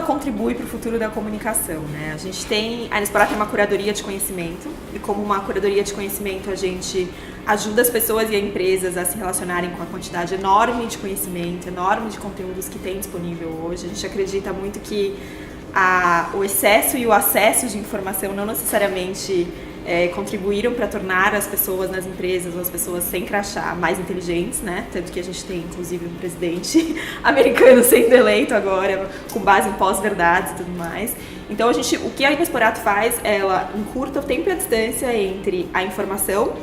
contribui para o futuro da comunicação, né? A Inexplorar tem uma curadoria de conhecimento, e como uma curadoria de conhecimento a gente ajuda as pessoas e as empresas a se relacionarem com a quantidade enorme de conhecimento, enorme de conteúdos que tem disponível hoje. A gente acredita muito que o excesso e o acesso de informação não necessariamente contribuíram para tornar as pessoas nas empresas, ou as pessoas sem crachá, mais inteligentes, né? Tanto que a gente tem, inclusive, um presidente americano sendo eleito agora, com base em pós-verdades e tudo mais. Então, o que a Inexplorato faz, ela encurta o tempo e a distância entre a informação,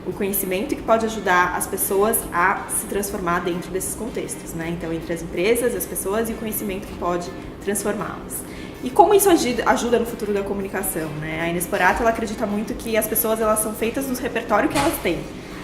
o conhecimento, que pode ajudar as pessoas a se transformar dentro desses contextos, né? Então, entre as empresas, as pessoas e o conhecimento que pode transformá-las. E como isso ajuda no futuro da comunicação, né? A Inexplorato, ela acredita muito que as pessoas, elas são feitas no repertório que elas têm,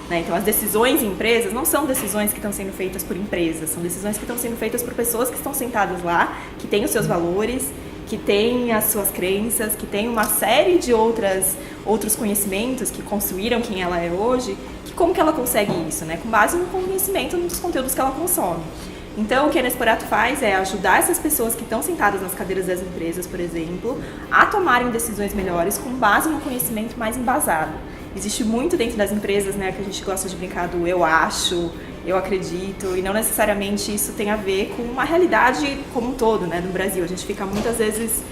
né? Então, as decisões em empresas não são decisões que estão sendo feitas por empresas, são decisões que estão sendo feitas por pessoas que estão sentadas lá, que têm os seus valores, que têm as suas crenças, que têm uma série de outros conhecimentos que construíram quem ela é hoje, que como que ela consegue isso, né? Com base no conhecimento dos conteúdos que ela consome. Então, o que a Inexplorato faz é ajudar essas pessoas que estão sentadas nas cadeiras das empresas, por exemplo, a tomarem decisões melhores com base no conhecimento mais embasado. Existe muito dentro das empresas, né, que a gente gosta de brincar do eu acho, eu acredito, e não necessariamente isso tem a ver com uma realidade como um todo, né, no Brasil. A gente fica muitas vezes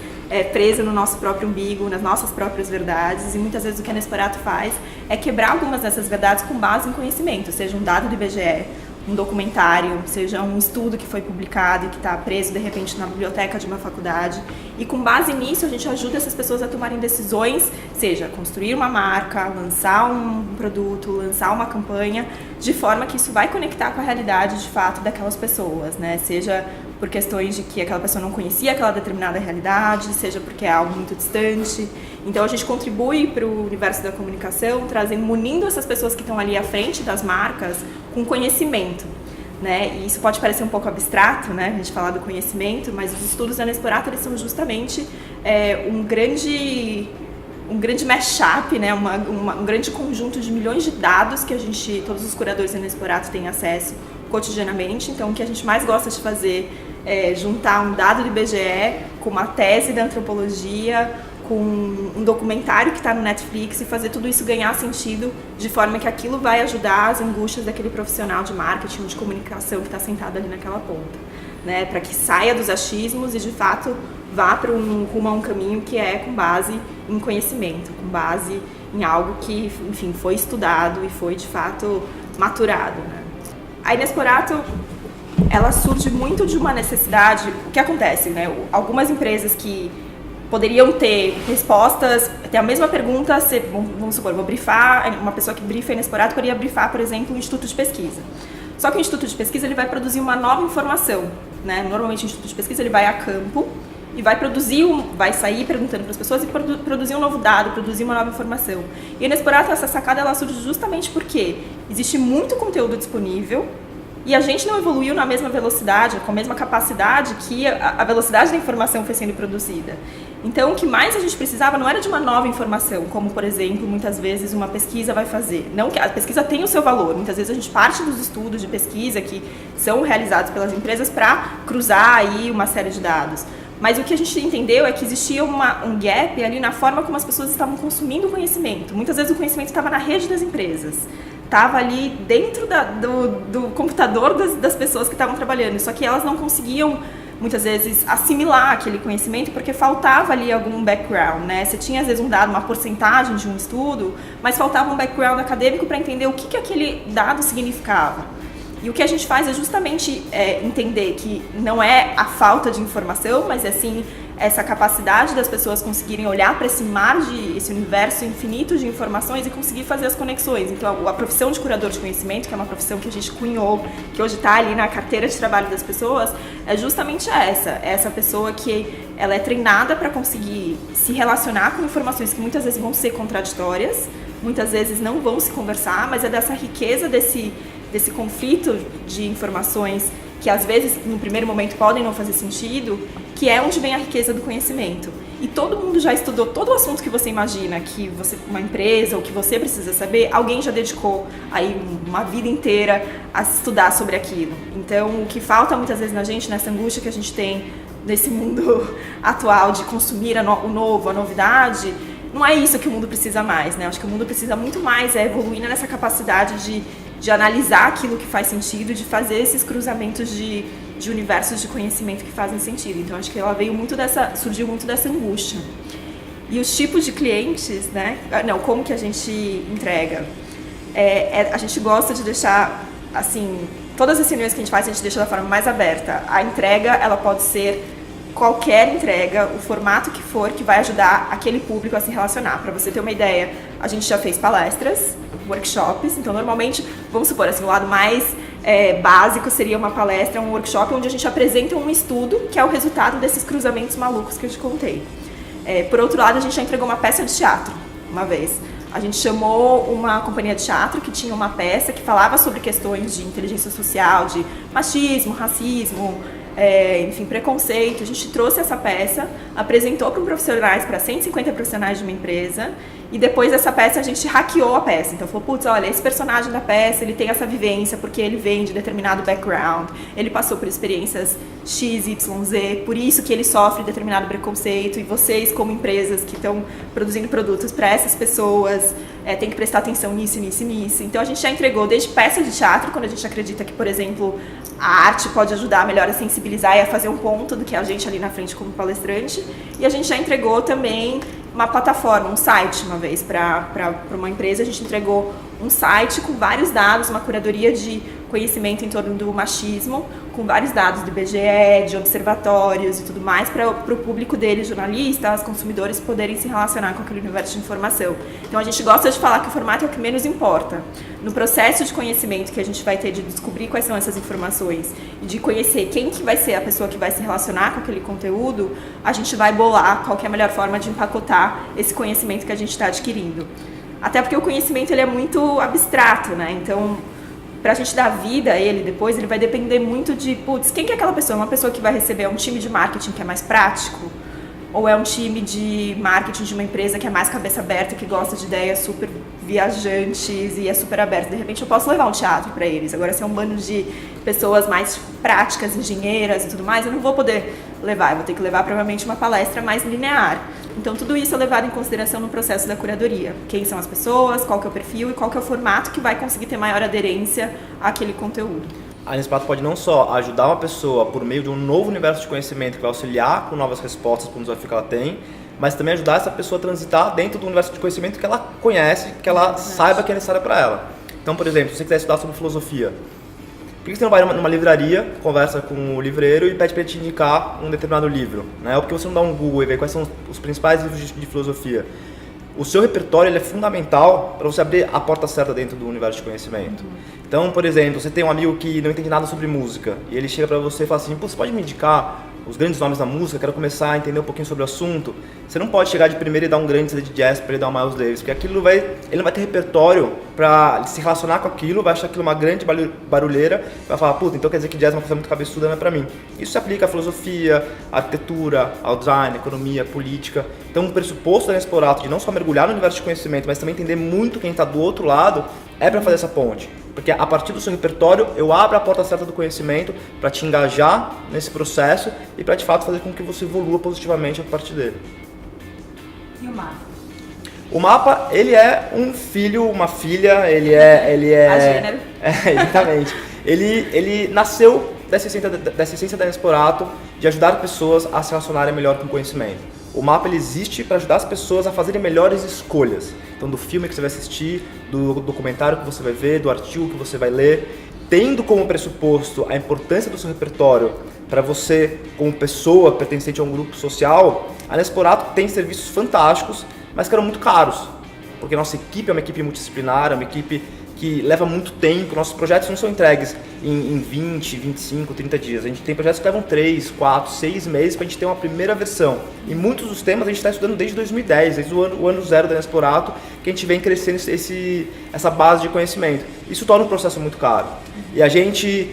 preso no nosso próprio umbigo, nas nossas próprias verdades, e muitas vezes o que a Inexplorato faz é quebrar algumas dessas verdades com base em conhecimento, seja um dado do IBGE, um documentário, seja um estudo que foi publicado e que está preso, de repente, na biblioteca de uma faculdade. E com base nisso, a gente ajuda essas pessoas a tomarem decisões, seja construir uma marca, lançar um produto, lançar uma campanha, de forma que isso vai conectar com a realidade, de fato, daquelas pessoas, né? Seja por questões de que aquela pessoa não conhecia aquela determinada realidade, seja porque é algo muito distante. Então, a gente contribui para o universo da comunicação, munindo essas pessoas que estão ali à frente das marcas com conhecimento, né? E isso pode parecer um pouco abstrato, né? A gente falar do conhecimento, mas os estudos da Inexplorato, eles são justamente um grande mashup, né? Um grande conjunto de milhões de dados que todos os curadores da Inexplorato têm acesso cotidianamente. Então, o que a gente mais gosta de fazer é juntar um dado do IBGE com uma tese da antropologia, com um documentário que está no Netflix, e fazer tudo isso ganhar sentido, de forma que aquilo vai ajudar as angústias daquele profissional de marketing ou de comunicação que está sentado ali naquela ponta, né? Para que saia dos achismos e, de fato, vá rumo a um caminho que é com base em conhecimento, com base em algo que, enfim, foi estudado e foi, de fato, maturado, né? A Inexplorato, ela surge muito de uma necessidade. O que acontece, né? Algumas empresas que poderiam ter respostas, ter a mesma pergunta, vamos supor, vou brifar, uma pessoa que brifa a Inexplorato poderia brifar, por exemplo, um instituto de pesquisa. Só que o instituto de pesquisa, ele vai produzir uma nova informação, né? Normalmente o instituto de pesquisa, ele vai a campo e vai sair perguntando para as pessoas e produzir um novo dado, produzir uma nova informação. E a Inexplorato, essa sacada, ela surge justamente porque existe muito conteúdo disponível e a gente não evoluiu na mesma velocidade, com a mesma capacidade que a velocidade da informação foi sendo produzida. Então, o que mais a gente precisava não era de uma nova informação, como, por exemplo, muitas vezes uma pesquisa vai fazer. Não que a pesquisa tenha o seu valor, muitas vezes a gente parte dos estudos de pesquisa que são realizados pelas empresas para cruzar aí uma série de dados. Mas o que a gente entendeu é que existia um gap ali na forma como as pessoas estavam consumindo o conhecimento. Muitas vezes o conhecimento estava na rede das empresas, estava ali dentro do computador das pessoas que estavam trabalhando, só que elas não conseguiam, muitas vezes, assimilar aquele conhecimento porque faltava ali algum background, né? Você tinha, às vezes, um dado, uma porcentagem de um estudo, mas faltava um background acadêmico para entender o que aquele dado significava. E o que a gente faz é justamente entender que não é a falta de informação, mas é sim essa capacidade das pessoas conseguirem olhar para esse universo infinito de informações e conseguir fazer as conexões. Então, a profissão de curador de conhecimento, que é uma profissão que a gente cunhou, que hoje está ali na carteira de trabalho das pessoas, é justamente essa pessoa que ela é treinada para conseguir se relacionar com informações que muitas vezes vão ser contraditórias, muitas vezes não vão se conversar, mas é dessa riqueza desse conflito de informações que às vezes no primeiro momento podem não fazer sentido, que é onde vem a riqueza do conhecimento. E todo mundo já estudou todo o assunto que você imagina, que uma empresa ou que você precisa saber, alguém já dedicou aí uma vida inteira a estudar sobre aquilo. Então, o que falta muitas vezes na gente, nessa angústia que a gente tem nesse mundo atual de consumir o novo, a novidade, não é isso que o mundo precisa mais, né? Acho que o mundo precisa muito mais evoluir nessa capacidade de analisar aquilo que faz sentido, de fazer esses cruzamentos de universos de conhecimento que fazem sentido. Então acho que ela surgiu muito dessa angústia. E os tipos de clientes, né? Não, como que a gente entrega? A gente gosta de deixar, assim, todas as reuniões que a gente faz, a gente deixa da forma mais aberta. A entrega, ela pode ser qualquer entrega, o formato que for, que vai ajudar aquele público a se relacionar. Para você ter uma ideia, a gente já fez palestras, workshops, então normalmente, vamos supor, assim, o lado mais básico seria uma palestra, um workshop onde a gente apresenta um estudo que é o resultado desses cruzamentos malucos que eu te contei. Por outro lado, a gente já entregou uma peça de teatro, uma vez. A gente chamou uma companhia de teatro que tinha uma peça que falava sobre questões de inteligência social, de machismo, racismo, enfim, preconceito. A gente trouxe essa peça, apresentou para 150 profissionais de uma empresa, e depois dessa peça a gente hackeou a peça. Então falou, putz, olha, esse personagem da peça, ele tem essa vivência porque ele vem de determinado background, ele passou por experiências X, Y, Z, por isso que ele sofre determinado preconceito, e vocês, como empresas que estão produzindo produtos para essas pessoas, tem que prestar atenção nisso, nisso e nisso. Então a gente já entregou desde peça de teatro, quando a gente acredita que, por exemplo, a arte pode ajudar melhor a sensibilizar e a fazer um ponto do que a gente ali na frente como palestrante, e a gente já entregou também uma plataforma, um site, uma vez, para uma empresa. A gente entregou um site com vários dados, uma curadoria de conhecimento em torno do machismo, com vários dados do IBGE, de observatórios e tudo mais, para o público deles, jornalistas, consumidores, poderem se relacionar com aquele universo de informação. Então a gente gosta de falar que o formato é o que menos importa. No processo de conhecimento que a gente vai ter de descobrir quais são essas informações e de conhecer quem que vai ser a pessoa que vai se relacionar com aquele conteúdo, a gente vai bolar qual que é a melhor forma de empacotar esse conhecimento que a gente está adquirindo. Até porque o conhecimento ele é muito abstrato, né? Então, pra gente dar vida a ele depois, ele vai depender muito de, putz, quem que é aquela pessoa? Uma pessoa que vai receber um time de marketing que é mais prático? Ou é um time de marketing de uma empresa que é mais cabeça aberta, que gosta de ideias super viajantes e é super aberta? De repente eu posso levar um teatro para eles. Agora, se é um bando de pessoas mais práticas, engenheiras e tudo mais, eu não vou poder levar. Eu vou ter que levar provavelmente uma palestra mais linear. Então tudo isso é levado em consideração no processo da curadoria. Quem são as pessoas, qual que é o perfil e qual que é o formato que vai conseguir ter maior aderência àquele conteúdo. A Inspirato pode não só ajudar uma pessoa por meio de um novo universo de conhecimento que vai auxiliar com novas respostas para um desafio que ela tem, mas também ajudar essa pessoa a transitar dentro do universo de conhecimento que ela conhece, que ela saiba que é necessário para ela. Então, por exemplo, se você quiser estudar sobre filosofia, por que você não vai numa livraria, conversa com o livreiro e pede para ele te indicar um determinado livro? Né? Ou porque você não dá um Google e vê quais são os principais livros de filosofia? O seu repertório ele é fundamental para você abrir a porta certa dentro do universo de conhecimento. Então, por exemplo, você tem um amigo que não entende nada sobre música e ele chega para você e fala assim, pô, você pode me indicar os grandes nomes da música, quero começar a entender um pouquinho sobre o assunto. Você não pode chegar de primeiro e dar um grande CD de jazz para ele dar um Miles Davis, porque aquilo ele não vai ter repertório para se relacionar com aquilo, vai achar aquilo uma grande barulheira, vai falar, puta, então quer dizer que jazz é uma coisa muito cabeçuda, não é para mim. Isso se aplica à filosofia, à arquitetura, ao design, à economia, à política. Então, o pressuposto da Inspirato de não só mergulhar no universo de conhecimento, mas também entender muito quem está do outro lado, é para fazer essa ponte. Porque a partir do seu repertório, eu abro a porta certa do conhecimento para te engajar nesse processo e para, de fato, fazer com que você evolua positivamente a partir dele. E o mapa? O mapa, ele é um filho, uma filha, ele é... A gênero. Exatamente. Ele nasceu dessa essência da Inspirato de ajudar pessoas a se relacionarem melhor com o conhecimento. O mapa ele existe para ajudar as pessoas a fazerem melhores escolhas. Então, do filme que você vai assistir, do documentário que você vai ver, do artigo que você vai ler, tendo como pressuposto a importância do seu repertório para você, como pessoa pertencente a um grupo social, a Inspirato tem serviços fantásticos, mas que eram muito caros. Porque nossa equipe é uma equipe multidisciplinar, é uma equipe que leva muito tempo. Nossos projetos não são entregues em 20, 25, 30 dias. A gente tem projetos que levam 3, 4, 6 meses para a gente ter uma primeira versão. E muitos dos temas a gente está estudando desde 2010, desde o ano zero da Inspirato, que a gente vem crescendo essa base de conhecimento. Isso torna o processo muito caro. E a gente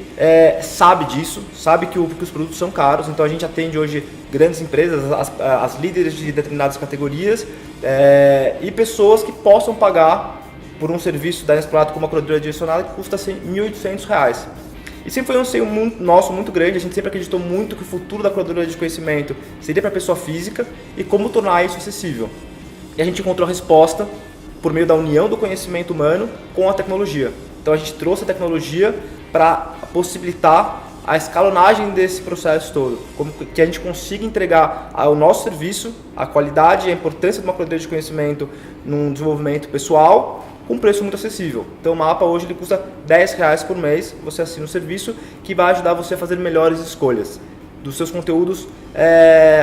sabe disso, sabe que os produtos são caros, então a gente atende hoje grandes empresas, as líderes de determinadas categorias e pessoas que possam pagar por um serviço da Inspirato com uma curadoria direcionada que custa R$ 1.800. E sempre foi um anseio nosso muito grande, a gente sempre acreditou muito que o futuro da curadoria de conhecimento seria para a pessoa física e como tornar isso acessível. E a gente encontrou a resposta por meio da união do conhecimento humano com a tecnologia. Então a gente trouxe a tecnologia para possibilitar a escalonagem desse processo todo, como que a gente consiga entregar ao nosso serviço a qualidade e a importância de uma curadoria de conhecimento num desenvolvimento pessoal com um preço muito acessível. Então o mapa hoje ele custa R$10 por mês, você assina um serviço que vai ajudar você a fazer melhores escolhas dos seus conteúdos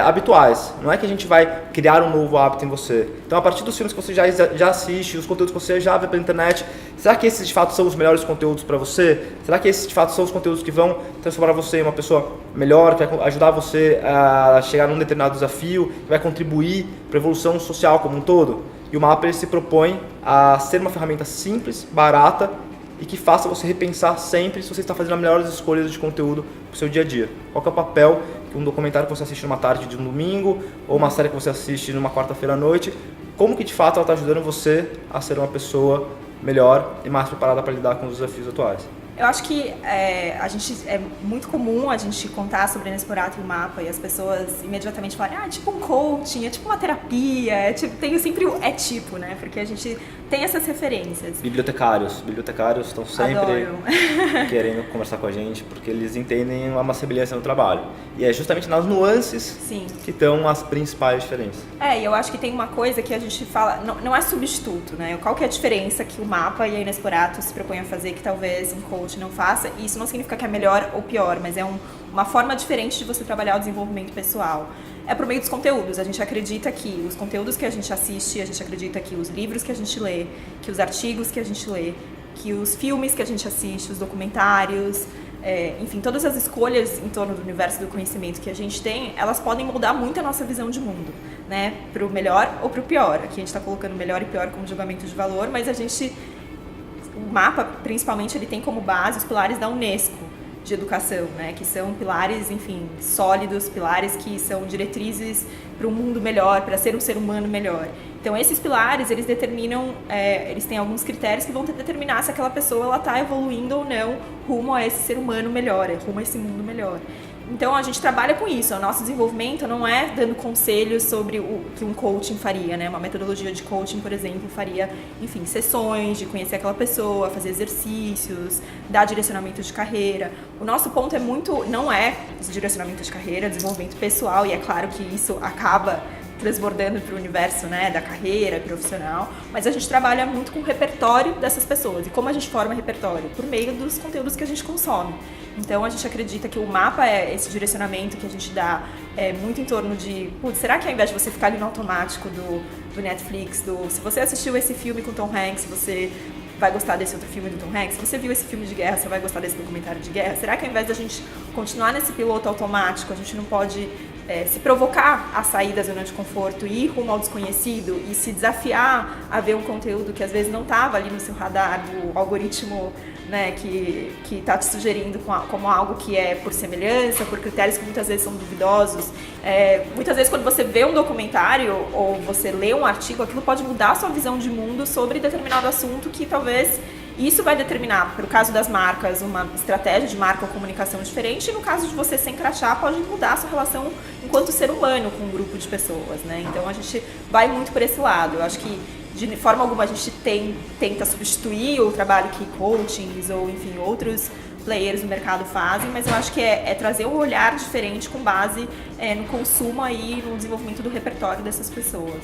habituais. Não é que a gente vai criar um novo hábito em você. Então a partir dos filmes que você já assiste, os conteúdos que você já vê pela internet, será que esses de fato são os melhores conteúdos para você? Será que esses de fato são os conteúdos que vão transformar você em uma pessoa melhor, que vai ajudar você a chegar num determinado desafio, que vai contribuir para a evolução social como um todo? E o mapa ele se propõe a ser uma ferramenta simples, barata e que faça você repensar sempre se você está fazendo as melhores escolhas de conteúdo para o seu dia a dia. Qual que é o papel que um documentário que você assiste numa tarde de um domingo ou uma série que você assiste numa quarta-feira à noite, como que de fato ela está ajudando você a ser uma pessoa melhor e mais preparada para lidar com os desafios atuais? Eu acho que é muito comum a gente contar sobre a Inexplorato e o mapa e as pessoas imediatamente falarem, é tipo um coaching, é tipo uma terapia, tem sempre tipo, né? Porque a gente tem essas referências. Bibliotecários estão sempre querendo conversar com a gente porque eles entendem uma semelhança no trabalho. E é justamente nas nuances Sim. que estão as principais diferenças. E eu acho que tem uma coisa que a gente fala, não é substituto, né? Qual que é a diferença que o mapa e a Inexplorato se propõem a fazer que talvez um coach não faça? E isso não significa que é melhor ou pior, mas é uma forma diferente de você trabalhar o desenvolvimento pessoal. É por meio dos conteúdos. A gente acredita que os conteúdos que a gente assiste, a gente acredita que os livros que a gente lê, que os artigos que a gente lê, que os filmes que a gente assiste, os documentários, enfim, todas as escolhas em torno do universo do conhecimento que a gente tem, elas podem moldar muito a nossa visão de mundo, né? Para o melhor ou para o pior. Aqui a gente está colocando melhor e pior como julgamento de valor, mas o mapa, principalmente, ele tem como base os pilares da Unesco de educação, né? Que são pilares, enfim, sólidos, pilares que são diretrizes para um mundo melhor, para ser um ser humano melhor. Então, esses pilares, eles determinam, eles têm alguns critérios que vão determinar se aquela pessoa está evoluindo ou não rumo a esse ser humano melhor, rumo a esse mundo melhor. Então, a gente trabalha com isso. O nosso desenvolvimento não é dando conselhos sobre o que um coaching faria, né? Uma metodologia de coaching, por exemplo, faria, enfim, sessões de conhecer aquela pessoa, fazer exercícios, dar direcionamento de carreira. O nosso ponto não é esse direcionamento de carreira, desenvolvimento pessoal, e é claro que isso acaba transbordando para o universo, né, da carreira profissional, mas a gente trabalha muito com o repertório dessas pessoas. E como a gente forma repertório? Por meio dos conteúdos que a gente consome. Então a gente acredita que o mapa é esse direcionamento que a gente dá muito em torno de, será que ao invés de você ficar ali no automático do Netflix, se você assistiu esse filme com Tom Hanks, você vai gostar desse outro filme do Tom Hanks? Se você viu esse filme de guerra, você vai gostar desse documentário de guerra? Será que ao invés da gente continuar nesse piloto automático, a gente não pode se provocar a sair da zona de conforto e ir rumo ao desconhecido e se desafiar a ver um conteúdo que às vezes não estava ali no seu radar do algoritmo, né, que está te sugerindo como algo que é por semelhança, por critérios que muitas vezes são duvidosos. Muitas vezes quando você vê um documentário ou você lê um artigo, aquilo pode mudar a sua visão de mundo sobre determinado assunto que talvez isso vai determinar, para o caso das marcas, uma estratégia de marca ou comunicação diferente, e no caso de você ser crachá, pode mudar a sua relação enquanto ser humano com um grupo de pessoas, né? Então a gente vai muito por esse lado. Eu acho que de forma alguma a gente tenta substituir o trabalho que coachings ou, enfim, outros players no mercado fazem, mas eu acho que é trazer um olhar diferente com base no consumo e no desenvolvimento do repertório dessas pessoas.